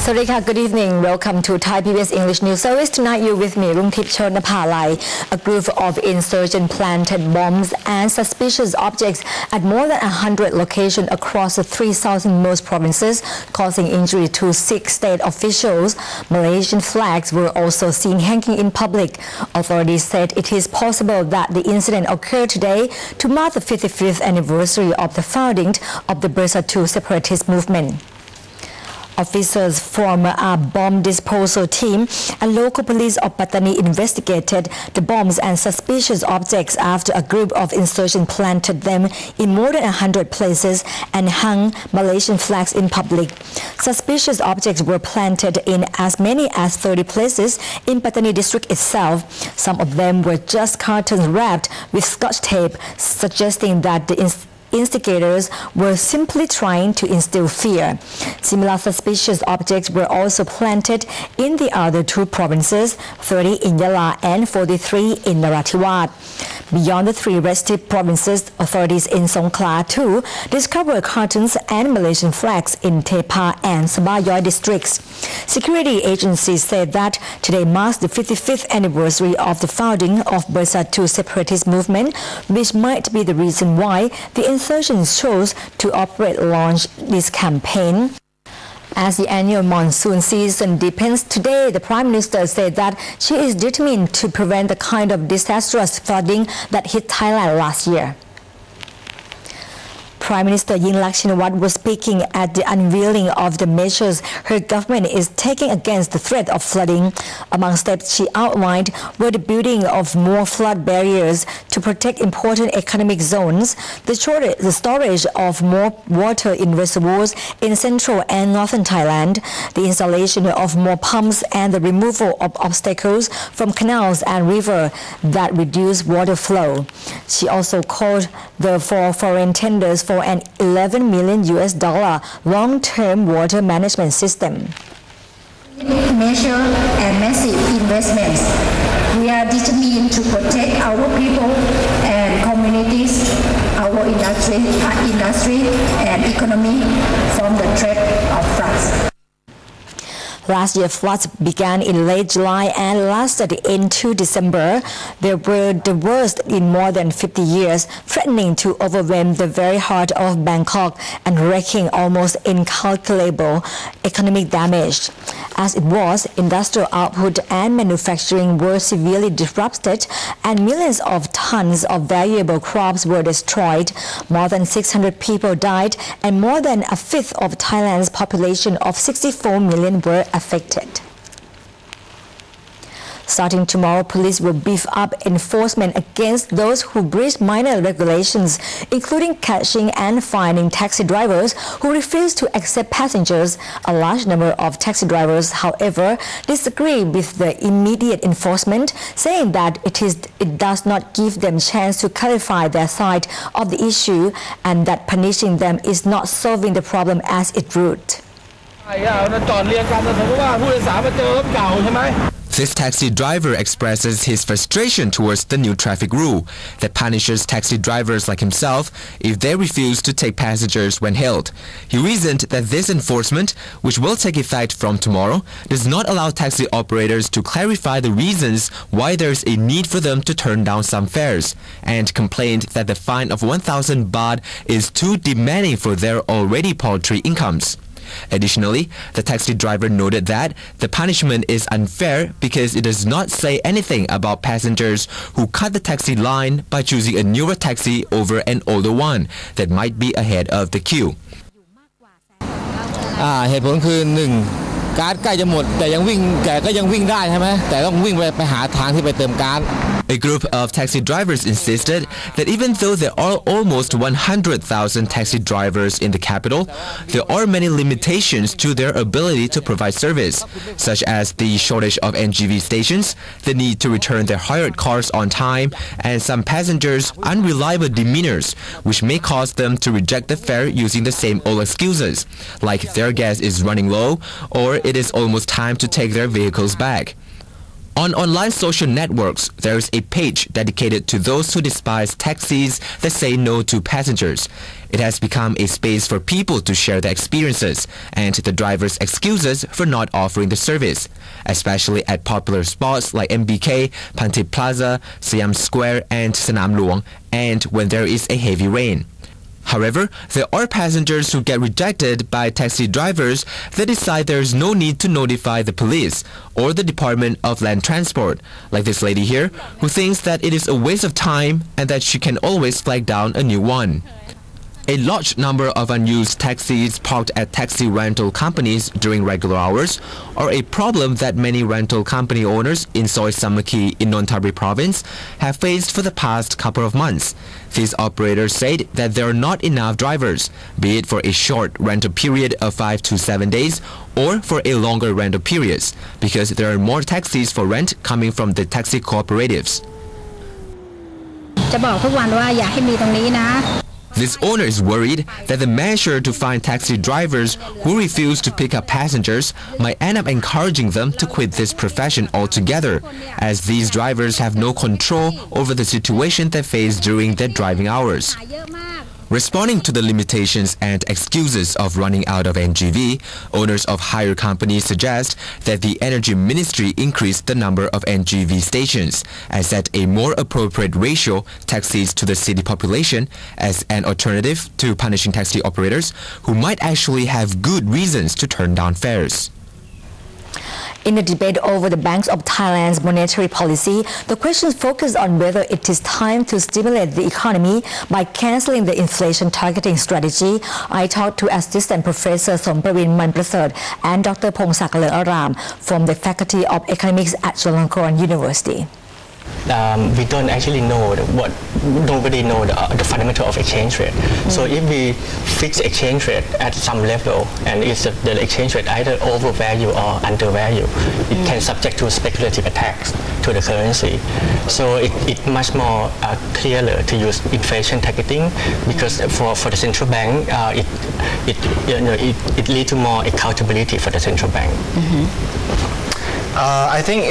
Sawadee good evening. Welcome to ThaiPBS English News Service. Tonight you're with me, Rumtip Chonapalai. A group of insurgents planted bombs and suspicious objects at more than 100 locations across the three southernmost provinces, causing injury to 6 state officials. Malaysian flags were also seen hanging in public. Authorities said it is possible that the incident occurred today to mark the 55th anniversary of the founding of the Bersatu separatist movement. Officers from a bomb disposal team and local police of Pattani investigated the bombs and suspicious objects after a group of insurgents planted them in more than 100 places and hung Malaysian flags in public. Suspicious objects were planted in as many as 30 places in Pattani district itself. Some of them were just cartons wrapped with scotch tape, suggesting that the instigators were simply trying to instill fear. Similar suspicious objects were also planted in the other two provinces, 30 in Yala and 43 in Narathiwat. Beyond the three restive provinces, authorities in Songkhla too discovered cartons and Malaysian flags in Tepa and Sabayoy districts. Security agencies said that today marks the 55th anniversary of the founding of Bersatu separatist movement, which might be the reason why the insurgents chose to launch this campaign. As the annual monsoon season deepens today, the Prime Minister said that she is determined to prevent the kind of disastrous flooding that hit Thailand last year. Prime Minister Yingluck Shinawatra was speaking at the unveiling of the measures her government is taking against the threat of flooding. Among steps she outlined were the building of more flood barriers to protect important economic zones, the storage of more water in reservoirs in central and northern Thailand, the installation of more pumps and the removal of obstacles from canals and rivers that reduce water flow. She also called for foreign tenders for an $11 million long-term water management system. Measure and massive investments. We are determined to protect our people and communities, our industry and economy from the threat of floods. Last year, floods began in late July and lasted into December. They were the worst in more than 50 years, threatening to overwhelm the very heart of Bangkok and wreaking almost incalculable economic damage. As it was, industrial output and manufacturing were severely disrupted and millions of tons of valuable crops were destroyed. More than 600 people died and more than a fifth of Thailand's population of 64 million were affected. Starting tomorrow, police will beef up enforcement against those who breach minor regulations, including catching and fining taxi drivers who refuse to accept passengers. A large number of taxi drivers, however, disagree with the immediate enforcement, saying that it does not give them a chance to clarify their side of the issue and that punishing them is not solving the problem as it would. This taxi driver expresses his frustration towards the new traffic rule that punishes taxi drivers like himself if they refuse to take passengers when hailed. He reasoned that this enforcement, which will take effect from tomorrow, does not allow taxi operators to clarify the reasons why there is a need for them to turn down some fares, and complained that the fine of 1,000 baht is too demanding for their already paltry incomes. Additionally, the taxi driver noted that the punishment is unfair because it does not say anything about passengers who cut the taxi line by choosing a newer taxi over an older one that might be ahead of the queue. เหตุผลคือ1การ์ดใกล้จะหมดแต่ก็ยังวิ่งได้ใช่ไหมแต่ต้องวิ่งไปหาทางที่ไปเติมก๊าซ A group of taxi drivers insisted that even though there are almost 100,000 taxi drivers in the capital, there are many limitations to their ability to provide service, such as the shortage of NGV stations, the need to return their hired cars on time, and some passengers' unreliable demeanors, which may cause them to reject the fare using the same old excuses, like their gas is running low or it is almost time to take their vehicles back. On online social networks, there is a page dedicated to those who despise taxis that say no to passengers. It has become a space for people to share their experiences and the drivers' excuses for not offering the service, especially at popular spots like MBK, Pantip Plaza, Siam Square and Sanam Luang, and when there is a heavy rain. However, there are passengers who get rejected by taxi drivers that decide there is no need to notify the police or the Department of Land Transport, like this lady here, who thinks that it is a waste of time and that she can always flag down a new one. A large number of unused taxis parked at taxi rental companies during regular hours are a problem that many rental company owners in Soi Samaki in Nonthaburi province have faced for the past couple of months. These operators said that there are not enough drivers, be it for a short rental period of 5 to 7 days or for a longer rental periods, because there are more taxis for rent coming from the taxi cooperatives. จะบอกทุกวันว่าอย่าให้มีตรงนี้นะ This owner is worried that the measure to find taxi drivers who refuse to pick up passengers might end up encouraging them to quit this profession altogether, as these drivers have no control over the situation they face during their driving hours. Responding to the limitations and excuses of running out of NGV, owners of hire companies suggest that the Energy Ministry increase the number of NGV stations and set a more appropriate ratio taxis to the city population as an alternative to punishing taxi operators who might actually have good reasons to turn down fares. In the debate over the Bank of Thailand's monetary policy, the questions focus on whether it is time to stimulate the economy by cancelling the inflation targeting strategy. I talked to Assistant Professor Sompravin Manprasert and Dr. Pongsak Learam from the Faculty of Economics at Chulalongkorn University. We don't actually know nobody know the fundamental of exchange rate. So if we fix exchange rate at some level and it's the exchange rate either overvalue or undervalue, it can subject to speculative attacks to the currency. So it's much more clearer to use inflation targeting, because for the central bank it leads to more accountability for the central bank. I think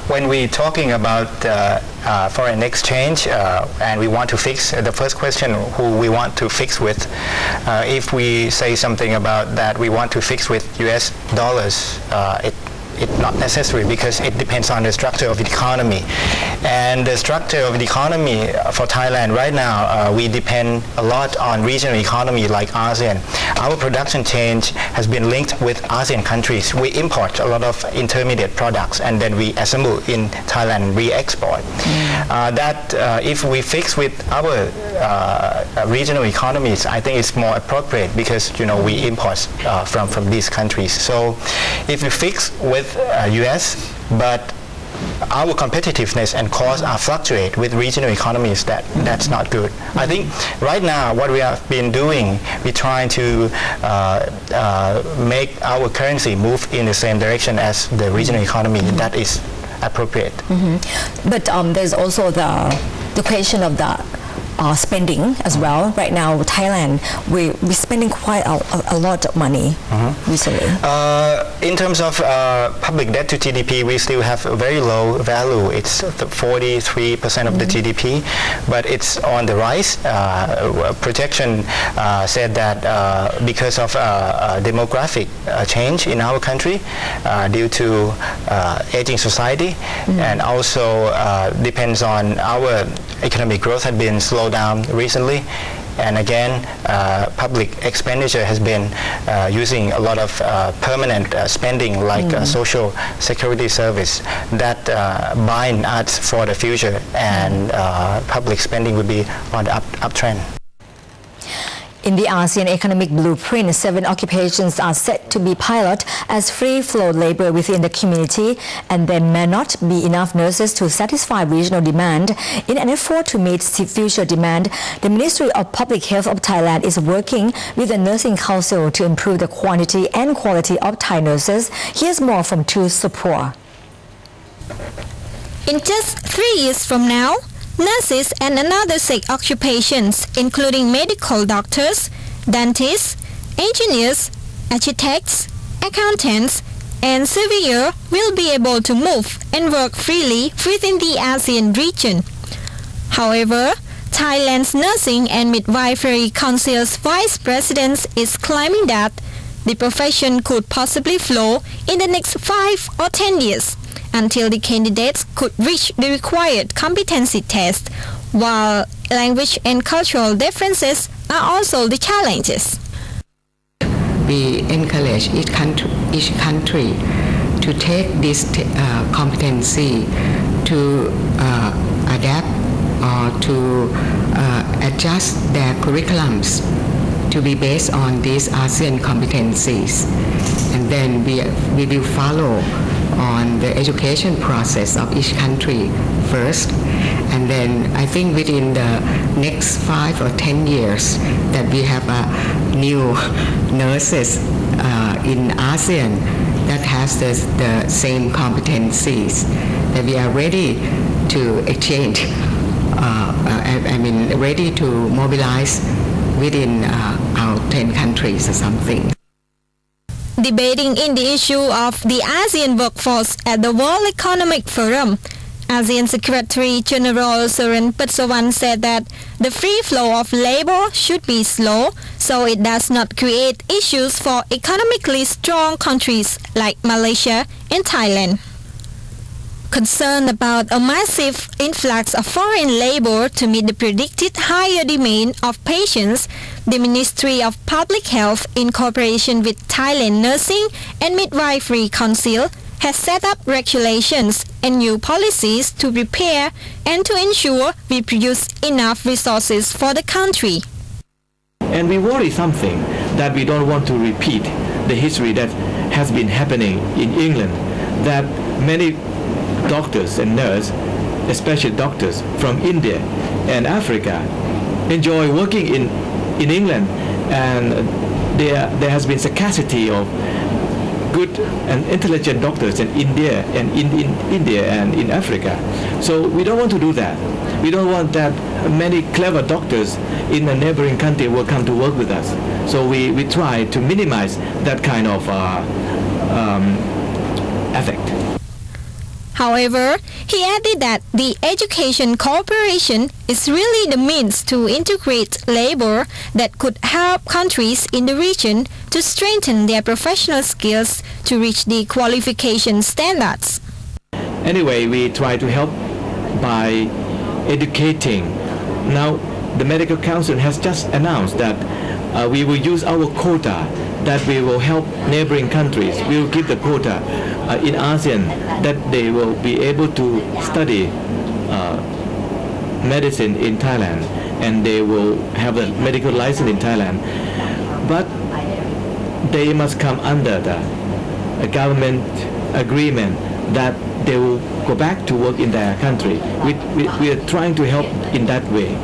when we're talking about foreign exchange and we want to fix, the first question who we want to fix with, if we say something about that we want to fix with US dollars, it's not necessary, because it depends on the structure of the economy. And the structure of the economy for Thailand right now, we depend a lot on regional economy like ASEAN. Our production chain has been linked with ASEAN countries. We import a lot of intermediate products and then we assemble in Thailand and re-export. If we fix with our regional economies, I think it's more appropriate, because we import from these countries. So if we fix with US, but our competitiveness and costs are fluctuate with regional economies, that's not good. I think right now what we have been doing, we're trying to make our currency move in the same direction as the regional economy. That is appropriate. But there's also the question of the spending as well. Right now, Thailand, we're spending quite a lot of money recently. In terms of public debt to GDP, we still have a very low value. It's 43% of the GDP, but it's on the rise. Projection said that because of demographic change in our country due to aging society, and also depends on our economic growth had been slowed down recently, and again public expenditure has been using a lot of permanent spending like social security service that bind us for the future, and public spending will be on the uptrend. In the ASEAN Economic Blueprint, 7 occupations are set to be piloted as free-flow labor within the community, and there may not be enough nurses to satisfy regional demand. In an effort to meet future demand, the Ministry of Public Health of Thailand is working with the Nursing Council to improve the quantity and quality of Thai nurses. Here's more from Tu Supor. In just 3 years from now, nurses and another 6 occupations, including medical doctors, dentists, engineers, architects, accountants, and severe will be able to move and work freely within the ASEAN region. However, Thailand's Nursing and Midwifery Council's vice president is claiming that the profession could possibly flow in the next 5 or 10 years until the candidates could reach the required competency test, while language and cultural differences are also the challenges. We encourage each country to take this competency to adapt or to adjust their curriculums to be based on these ASEAN competencies, and then we will follow on the education process of each country first, and then I think within the next 5 or 10 years that we have new nurses in ASEAN that has the same competencies, that we are ready to exchange, ready to mobilize within our 10 countries or something. Debating in the issue of the ASEAN workforce at the World Economic Forum, ASEAN Secretary General Surin Pitsawan said that the free flow of labor should be slow so it does not create issues for economically strong countries like Malaysia and Thailand. Concerned about a massive influx of foreign labor to meet the predicted higher demand of patients, the Ministry of Public Health, in cooperation with Thailand Nursing and Midwifery Council, has set up regulations and new policies to prepare and to ensure we produce enough resources for the country. And we worry something that we don't want to repeat the history that has been happening in England, that many doctors and nurses, especially doctors from India and Africa, enjoy working in England, and there has been scarcity of good and intelligent doctors in India and in Africa. So we don't want to do that. We don't want that many clever doctors in a neighboring country will come to work with us. So we try to minimize that kind of effect. However, he added that the education cooperation is really the means to integrate labor that could help countries in the region to strengthen their professional skills to reach the qualification standards. Anyway, we try to help by educating. Now, the Medical Council has just announced that we will use our quota, that we will help neighboring countries. We will give the quota in ASEAN that they will be able to study medicine in Thailand, and they will have a medical license in Thailand. But they must come under the government agreement that they will go back to work in their country. We are trying to help in that way.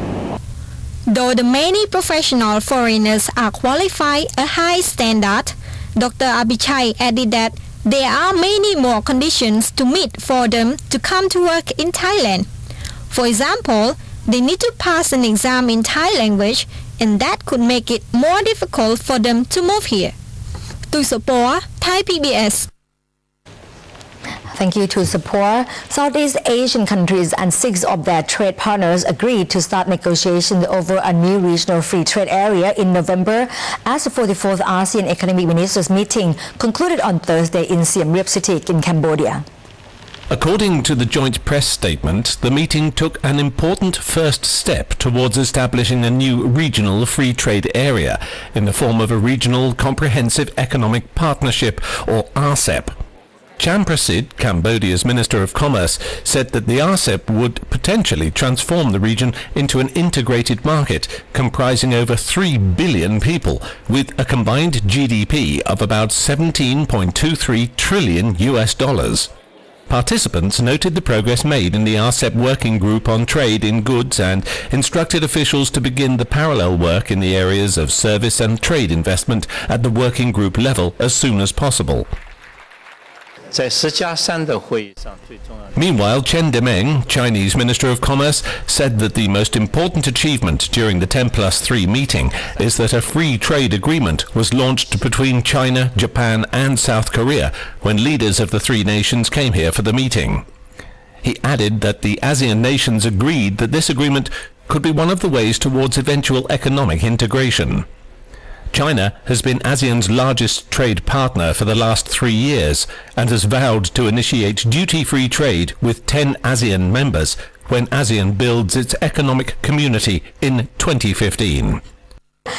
Though the many professional foreigners are qualified a high standard, Dr. Abhichai added that there are many more conditions to meet for them to come to work in Thailand. For example, they need to pass an exam in Thai language, and that could make it more difficult for them to move here. Tuisapor, Thai PBS. Thank you to support. Southeast Asian countries and 6 of their trade partners agreed to start negotiations over a new regional free trade area in November as the 44th ASEAN Economic Ministers meeting concluded on Thursday in Siem Reap City in Cambodia. According to the joint press statement, the meeting took an important first step towards establishing a new regional free trade area in the form of a Regional Comprehensive Economic Partnership, or RCEP. Cham Prasid, Cambodia's Minister of Commerce, said that the RCEP would potentially transform the region into an integrated market comprising over 3 billion people, with a combined GDP of about $17.23 trillion. Participants noted the progress made in the RCEP working group on trade in goods and instructed officials to begin the parallel work in the areas of service and trade investment at the working group level as soon as possible. Meanwhile, Chen Demeng, Chinese Minister of Commerce, said that the most important achievement during the 10+3 meeting is that a free trade agreement was launched between China, Japan and South Korea when leaders of the three nations came here for the meeting. He added that the ASEAN nations agreed that this agreement could be one of the ways towards eventual economic integration. China has been ASEAN's largest trade partner for the last 3 years and has vowed to initiate duty-free trade with 10 ASEAN members when ASEAN builds its economic community in 2015.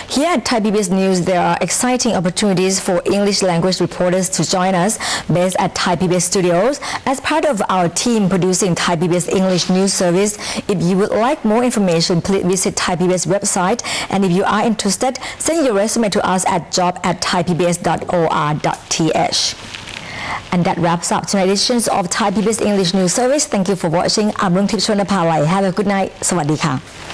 Here at ThaiPBS News, there are exciting opportunities for English language reporters to join us based at ThaiPBS Studios as part of our team producing ThaiPBS English News Service. If you would like more information, please visit ThaiPBS website. And if you are interested, send your resume to us at job@thaipbs.or.th. And that wraps up tonight's edition of ThaiPBS English News Service. Thank you for watching. I'm Rungtip Chonapalai. Have a good night. สวัสดีค่ะ